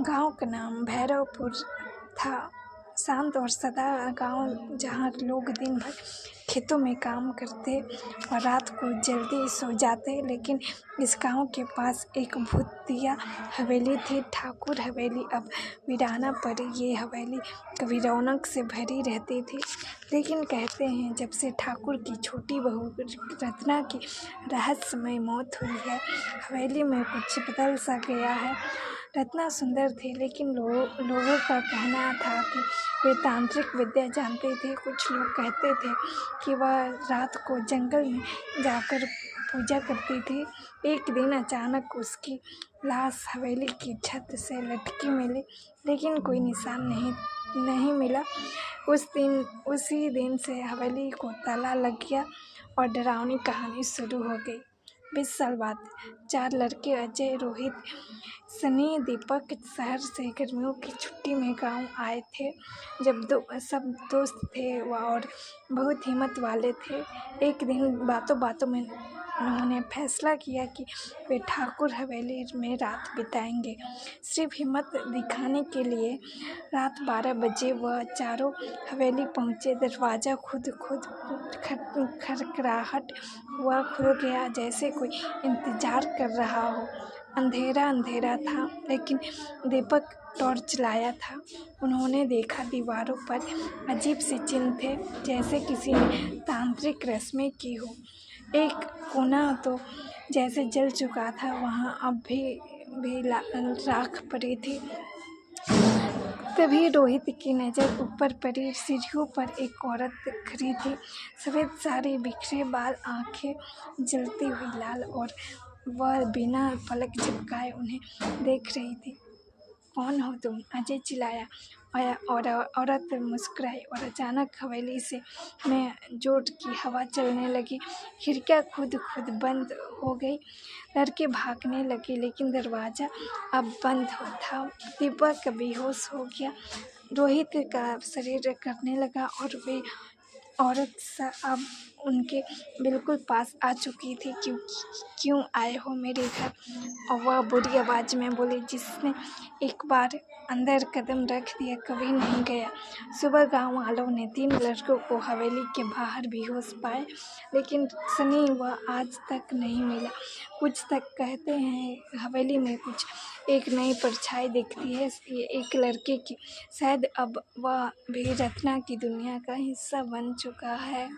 गांव का नाम भैरवपुर था। शांत और सदा गांव जहां लोग दिन भर खेतों में काम करते और रात को जल्दी सो जाते। लेकिन इस गांव के पास एक भूतिया हवेली थी, ठाकुर हवेली। अब वीराना पड़ी ये हवेली कभी रौनक से भरी रहती थी, लेकिन कहते हैं जब से ठाकुर की छोटी बहू रत्ना की रहस्यमय मौत हुई है, हवेली में कुछ बदल सा गया है। रत्ना सुंदर थी, लेकिन लोगों का कहना था कि वे तांत्रिक विद्या जानते थे। कुछ लोग कहते थे कि वह रात को जंगल में जाकर पूजा करती थी। एक दिन अचानक उसकी लाश हवेली की छत से लटकी मिली, लेकिन कोई निशान नहीं मिला। उसी दिन से हवेली को ताला लग गया और डरावनी कहानी शुरू हो गई। 20 साल बाद 4 लड़के अजय, रोहित, सनी, दीपक शहर से गर्मियों की छुट्टी में गांव आए थे। जब सब दोस्त थे और बहुत हिम्मत वाले थे। एक दिन बातों बातों में उन्होंने फैसला किया कि वे ठाकुर हवेली में रात बिताएंगे। सिर्फ हिम्मत दिखाने के लिए रात 12 बजे वह चारों हवेली पहुंचे। दरवाज़ा खुद खड़खड़ाहट हुआ, खुल गया जैसे कोई इंतजार कर रहा हो। अंधेरा था, लेकिन दीपक टॉर्च लाया था। उन्होंने देखा दीवारों पर अजीब से चिन्ह थे, जैसे किसी ने तांत्रिक रस्में की हो। एक कोना तो जैसे जल चुका था, वहाँ अब भी राख पड़ी थी। तभी रोहित की नज़र ऊपर पड़ी। सीढ़ियों पर एक औरत खड़ी थी, सफ़ेद साड़ी, बिखरे बाल, आंखें जलती हुई लाल, और वह बिना पलक झपकाए उन्हें देख रही थी। कौन हो तुम? अजय चिल्लाया। और औरत मुस्कुराई और अचानक हवेली में जोर की हवा चलने लगी। खिड़कियाँ खुद बंद हो गई। लड़के भागने लगे, लेकिन दरवाज़ा अब बंद था। दीपक बेहोश हो गया। रोहित का शरीर कांपने लगा और वे औरत अब उनके बिल्कुल पास आ चुकी थी। क्यों आए हो मेरे घर? और वह बुरी आवाज़ में बोली, जिसने एक बार अंदर कदम रख दिया कभी नहीं गया। सुबह गांव वालों ने 3 लड़कों को हवेली के बाहर बेहोश पाया, लेकिन सनी वह आज तक नहीं मिला। कुछ तक कहते हैं हवेली में कुछ एक नई परछाई दिखती है, ये एक लड़के की। शायद अब वह भी रत्ना की दुनिया का हिस्सा बन चुका है।